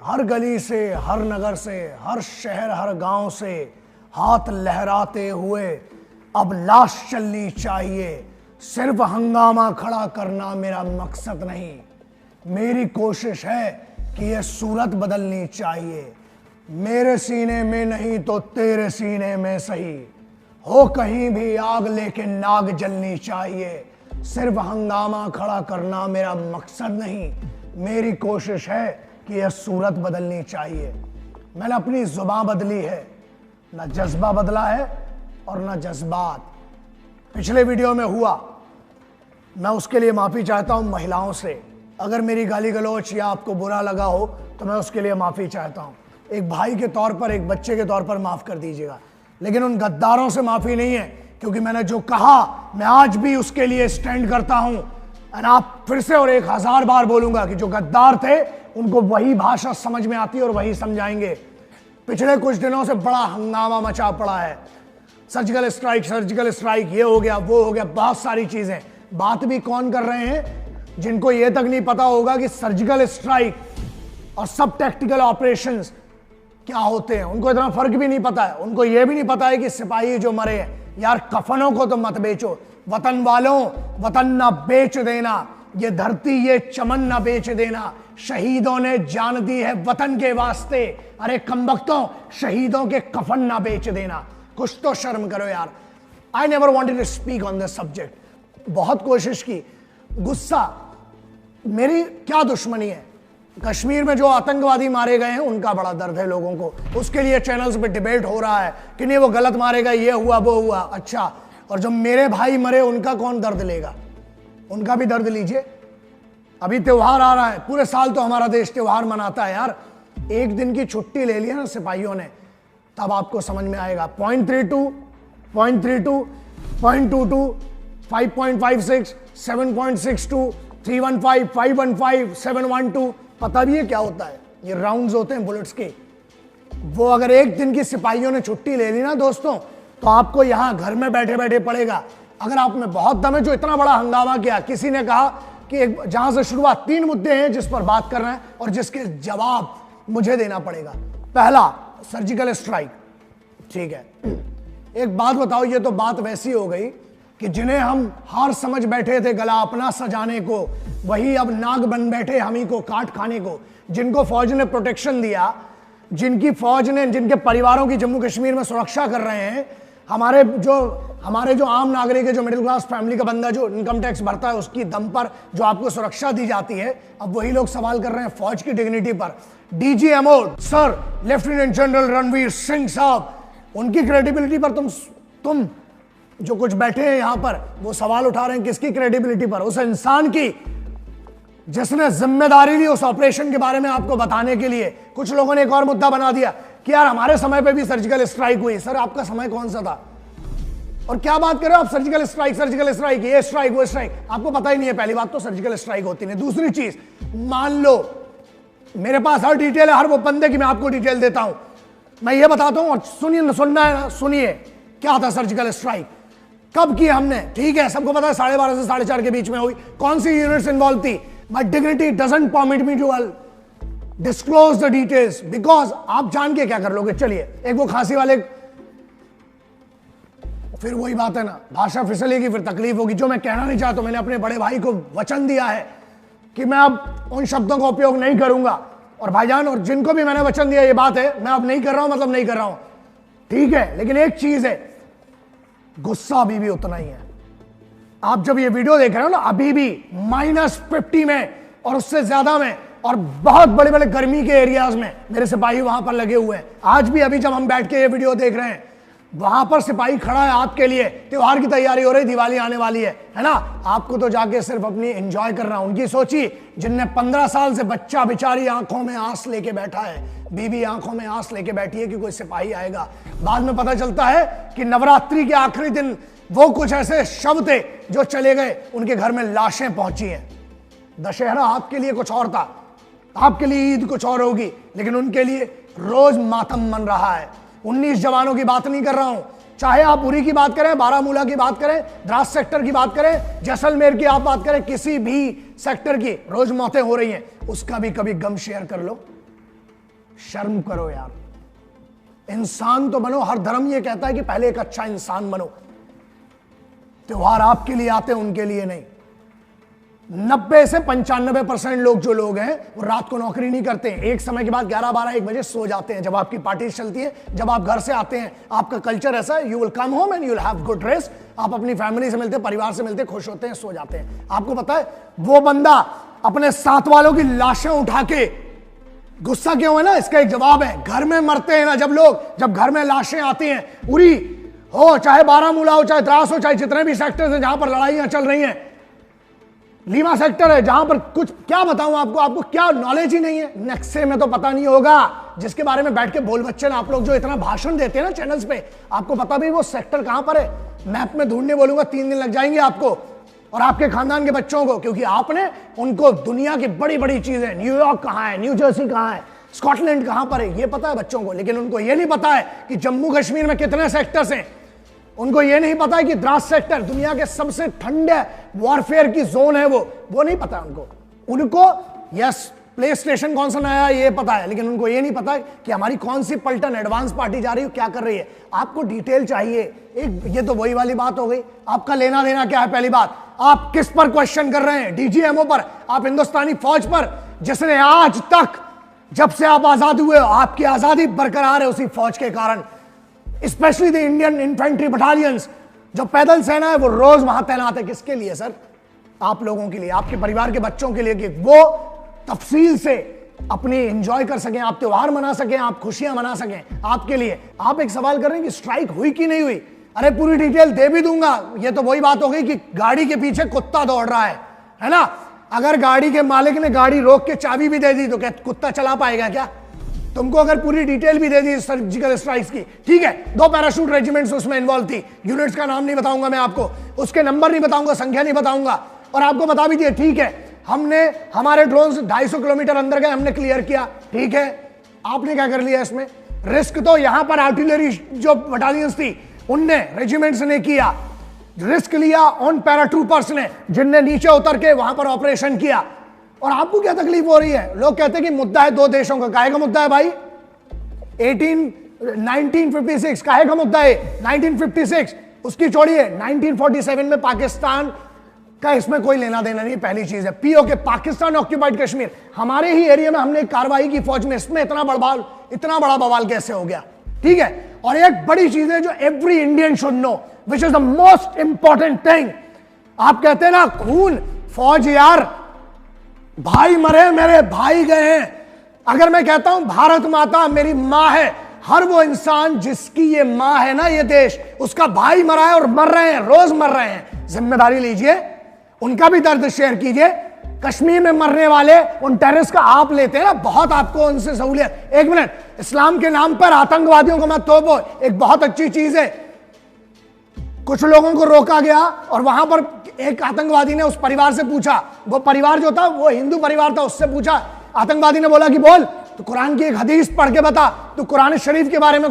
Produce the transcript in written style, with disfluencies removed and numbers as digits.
हर गली से, हर नगर से, हर शहर, हर गांव से हाथ लहराते हुए अब लाश चलनी चाहिए। सिर्फ हंगामा खड़ा करना मेरा मकसद नहीं, मेरी कोशिश है कि यह सूरत बदलनी चाहिए। मेरे सीने में नहीं तो तेरे सीने में सही, हो कहीं भी आग लेके नाग जलनी चाहिए। सिर्फ हंगामा खड़ा करना मेरा मकसद नहीं, मेरी कोशिश है कि यह सूरत बदलनी चाहिए। मैंने अपनी जुबान बदली है, ना जज्बा बदला है और ना जज्बात। पिछले वीडियो में हुआ, मैं उसके लिए माफ़ी चाहता हूं महिलाओं से। अगर मेरी गाली गलौच या आपको बुरा लगा हो तो मैं उसके लिए माफ़ी चाहता हूं। एक भाई के तौर पर, एक बच्चे के तौर पर माफ़ कर दीजिएगा, लेकिन उन गद्दारों से माफ़ी नहीं है, क्योंकि मैंने जो कहा मैं आज भी उसके लिए स्टैंड करता हूं। और आप फिर से और 1000 बार बोलूंगा कि जो गद्दार थे उनको वही भाषा समझ में आती है और वही समझाएंगे। पिछले कुछ दिनों से बड़ा हंगामा मचा पड़ा है, सर्जिकल स्ट्राइक, ये हो गया, वो हो गया, बहुत सारी चीजें। बात भी कौन कर रहे हैं? जिनको ये तक नहीं पता होगा कि सर्जिकल स्ट्राइक और सब टैक्टिकल ऑपरेशंस क्या होते हैं, उनको इतना फर्क भी नहीं पता है। उनको ये भी नहीं पता है कि सिपाही जो मरे हैं, यार कफनों को तो मत बेचो, वतन वालों, वतन ना बेच देना, ये धरती, ये चमन ना बेच देना। शहीदों ने जान दी है वतन के वास्ते, अरे कमबख्तों, शहीदों के कफन ना बेच देना। कुछ तो शर्म करो यार। I never wanted to speak on this subject. बहुत कोशिश की, गुस्सा, मेरी क्या दुश्मनी है? कश्मीर में जो आतंकवादी मारे गए हैं उनका बड़ा दर्द है लोगों को, उसके लिए चैनल्स पे डिबेट हो रहा है कि नहीं वो गलत मारे गए, ये हुआ वो हुआ। अच्छा, और जो मेरे भाई मरे उनका कौन दर्द लेगा? उनका भी दर्द लीजिए। अभी त्योहार आ रहा है, पूरे साल तो हमारा देश त्योहार मनाता है यार। एक दिन की छुट्टी ले लिया ना सिपाहियों ने, तब आपको समझ में आएगा। 0.32, 0.32, 0.22, 5.56, 7.62, 315, 515, 712, पता भी है क्या होता है? ये राउंड्स होते हैं बुलेट्स के। वो अगर एक दिन की सिपाहियों ने छुट्टी ले ली ना दोस्तों, तो आपको यहां घर में बैठे बैठे पड़ेगा। अगर आप में बहुत दम है, जो इतना बड़ा हंगामा किया, किसी ने कहा कि एक जहां से शुरुआत, 3 मुद्दे हैं जिस पर बात करना है और जिसके जवाब मुझे देना पड़ेगा। पहला, सर्जिकल स्ट्राइक, ठीक है। एक बात बताओ, ये तो बात वैसी हो गई कि जिन्हें हम हार समझ बैठे थे गला अपना सजाने को, वही अब नाग बन बैठे हम ही को काट खाने को। जिनको फौज ने प्रोटेक्शन दिया, जिनकी फौज ने, जिनके परिवारों की जम्मू कश्मीर में सुरक्षा कर रहे हैं, हमारे जो आम नागरिक है, जो मिडिल क्लास फैमिली का बंदा जो इनकम टैक्स भरता है, उसकी दम पर जो आपको सुरक्षा दी जाती है, अब वही लोग सवाल कर रहे हैं फौज की डिग्निटी पर। DGMO sir lieutenant general Ranveer Singh साहब, उनकी क्रेडिबिलिटी पर तुम जो कुछ बैठे हैं यहां पर, वो सवाल उठा रहे हैं। किसकी क्रेडिबिलिटी पर? उस इंसान की जिसने जिम्मेदारी ली उस ऑपरेशन के बारे में आपको बताने के लिए। कुछ लोगों ने एक और मुद्दा बना दिया कि यार हमारे समय पे भी सर्जिकल स्ट्राइक हुई। सर आपका समय कौन सा था? और क्या बात कर रहे हो आप? सर्जिकल स्ट्राइक, ये स्ट्राइक, वो स्ट्राइक, आपको पता ही नहीं है। पहली बात तो सर्जिकल स्ट्राइक होती नहीं। दूसरी चीज, मान लो मेरे पास हर डिटेल है, हर वो बंदे की मैं आपको डिटेल देता हूं, मैं ये बताता हूं और सुनना है ना, सुनिए क्या था सर्जिकल स्ट्राइक, कब की हमने, ठीक है, सबको पता है 12:30 से 4:30 के बीच में हुई। कौन सी यूनिट्स इन्वॉल्व थी? My dignity doesn't permit me to disclose the details, because आप जान के क्या कर लोगे। चलिए, एक वो खांसी वाले, फिर वही बात है ना, भाषा फिसलेगी, फिर तकलीफ होगी। जो मैं कहना नहीं चाहता, मैंने अपने बड़े भाई को वचन दिया है कि मैं अब उन शब्दों का उपयोग नहीं करूंगा। और भाईजान, और जिनको भी मैंने वचन दिया, ये बात है, मैं अब नहीं कर रहा हूं, मतलब नहीं कर रहा हूं, ठीक है। लेकिन एक चीज है, गुस्सा अभी भी उतना ही है। आप जब ये वीडियो देख रहे हो ना, अभी भी -50 में और उससे ज्यादा में, और बहुत बड़े बड़े गर्मी के एरियाज में मेरे सिपाही वहां पर लगे हुए हैं। आज भी, अभी जब हम बैठ के ये वीडियो देख रहे हैं, वहां पर सिपाही खड़ा है आपके लिए। त्योहार की तैयारी हो रही, दिवाली आने वाली है ना। आपको तो जाके सिर्फ अपनी एंजॉय करना। उनकी सोची, जिनने 15 साल से बच्चा बेचारी आंखों में आंस लेके बैठा है, बीवी आंखों में आंस लेके बैठी है कि कोई सिपाही आएगा। बाद में पता चलता है कि नवरात्रि के आखिरी दिन वो कुछ ऐसे शव थे जो चले गए, उनके घर में लाशें पहुंची हैं। दशहरा आपके लिए कुछ और था, आपके लिए ईद कुछ और होगी, लेकिन उनके लिए रोज मातम मन रहा है। 19 जवानों की बात नहीं कर रहा हूं, चाहे आप उरी की बात करें, बारामूला की बात करें, द्रास सेक्टर की बात करें, जैसलमेर की आप बात करें, किसी भी सेक्टर की रोज मौतें हो रही हैं, उसका भी कभी गम शेयर कर लो। शर्म करो यार, इंसान तो बनो। हर धर्म ये कहता है कि पहले एक अच्छा इंसान बनो। त्योहार आपके लिए आते हैं, उनके लिए नहीं। 90 से 95% लोग हैं वो रात को नौकरी नहीं करते हैं। एक समय के बाद 11, 12, 1 बजे सो जाते हैं। जब आपकी पार्टी चलती है, जब आप घर से आते हैं, आपका कल्चर ऐसा है, you will come home and you will have good rest. आप अपनी फैमिली से मिलते, परिवार से मिलते, खुश होते हैं, सो जाते हैं। आपको पता है वो बंदा अपने साथ वालों की लाशें उठा के गुस्सा क्यों है ना, इसका एक जवाब है। घर में मरते हैं ना जब लोग, जब घर में लाशें आती हैं, उरी हो, चाहे बारामूला हो, चाहे द्रास हो, चाहे जितने भी सेक्टर्स हैं जहां पर लड़ाइयां चल रही हैं, लीमा सेक्टर है जहां पर कुछ, क्या बताऊं आपको क्या नॉलेज ही नहीं है। नक्शे में तो पता नहीं होगा, जिसके बारे में बैठ के बोल बच्चे ना आप लोग जो इतना भाषण देते हैं ना चैनल्स पे, आपको पता भी वो सेक्टर कहां पर है। मैप में ढूंढने बोलूंगा 3 दिन लग जाएंगे आपको और आपके खानदान के बच्चों को, क्योंकि आपने उनको दुनिया की बड़ी बड़ी चीजें, न्यूयॉर्क कहां है, न्यू जर्सी कहां है, स्कॉटलैंड कहां पर है, ये पता है बच्चों को। लेकिन उनको ये नहीं पता है कि जम्मू कश्मीर में कितने सेक्टर्स हैं। उनको ये नहीं पता है कि द्रास सेक्टर दुनिया के सबसे ठंडे वॉरफेयर की जोन है, वो नहीं पता उनको यस प्ले स्टेशन कौन सा नया ये पता है, लेकिन उनको ये नहीं पता कि हमारी कौन सी पलटन एडवांस पार्टी जा रही है, क्या कर रही है। आपको डिटेल चाहिए। एक ये तो वही वाली बात हो गई, आपका लेना देना क्या है। पहली बात, आप किस पर क्वेश्चन कर रहे हैं? डीजीएमओ पर, आप हिंदुस्तानी फौज पर, जिसने आज तक, जब से आप आजाद हुए, आपकी आजादी बरकरार है उसी फौज के कारण। Specially the Indian infantry battalions, जो पैदल सेना है, वो रोज वहां तैनात है। किसके लिए सर? आप लोगों के लिए, आपके परिवार के बच्चों के लिए, कि वो तफसील से अपनी एंजॉय कर सकें, आप त्योहार मना सकें, आप खुशियां मना सकें। आपके लिए आप एक सवाल कर रहे हैं कि स्ट्राइक हुई कि नहीं हुई। अरे पूरी डिटेल दे भी दूंगा। ये तो वही बात हो गई कि गाड़ी के पीछे कुत्ता दौड़ रहा है ना। अगर गाड़ी के मालिक ने गाड़ी रोक के चाबी भी दे दी तो क्या कुत्ता चला पाएगा क्या? तुमको अगर पूरी डिटेल भी दे दी सर्जिकल स्ट्राइक्स की, ठीक है, 2 पैराशूट रेजिमेंट्स उसमें इन्वॉल्व थी। यूनिट्स का नाम नहीं बताऊंगा मैं आपको, उसके नंबर नहीं बताऊंगा, संख्या नहीं बताऊंगा, और आपको बता भी दिया, ठीक है, हमने हमारे ड्रोन 250 किलोमीटर अंदर गए, हमने क्लियर किया, ठीक है। आपने क्या कर लिया इसमें? रिस्क तो यहां पर आर्टिलरी जो बटालियंस थी उनने, रेजिमेंट्स ने किया, रिस्क लिया ऑन पैराट्रूपर्स ने, जिनने नीचे उतर के वहां पर ऑपरेशन किया। और आपको क्या तकलीफ हो रही है? लोग कहते हैं कि मुद्दा है 2 देशों का। काहे का मुद्दा है भाई? 1956 काहे का मुद्दा है? 1956 उसकी छोड़िए, 1947 में पाकिस्तान का इसमें कोई लेना देना नहीं। पहली चीज है पीओके, पाकिस्तान ऑक्यूपाइड कश्मीर, हमारे ही एरिया में हमने कार्रवाई की फौज में, इसमें इतना बड़ा बवाल कैसे हो गया? ठीक है। और एक बड़ी चीज है जो every Indian should know, which is the most important thing. आप कहते हैं ना खून, फौज यार, भाई मरे, मेरे भाई गए हैं। अगर मैं कहता हूं भारत माता मेरी मां है, हर वो इंसान जिसकी ये मां है ना, ये देश, उसका भाई मरा है और मर रहे हैं, रोज मर रहे हैं। जिम्मेदारी लीजिए, उनका भी दर्द शेयर कीजिए। कश्मीर में मरने वाले उन टेररिस्ट का आप लेते हैं ना, बहुत आपको उनसे सहूलियत। 1 मिनट, इस्लाम के नाम पर आतंकवादियों को मत तोपो, एक बहुत अच्छी चीज है। कुछ लोगों को रोका गया और वहां पर एक आतंकवादी ने उस परिवार से पूछा, वो परिवार जो था वो हिंदू परिवार था, उससे पूछा, आतंकवादी ने बोला कि बोल, तो कुरान की एक हदीस पढ़ के बता, तो कुरान शरीफ के बारे में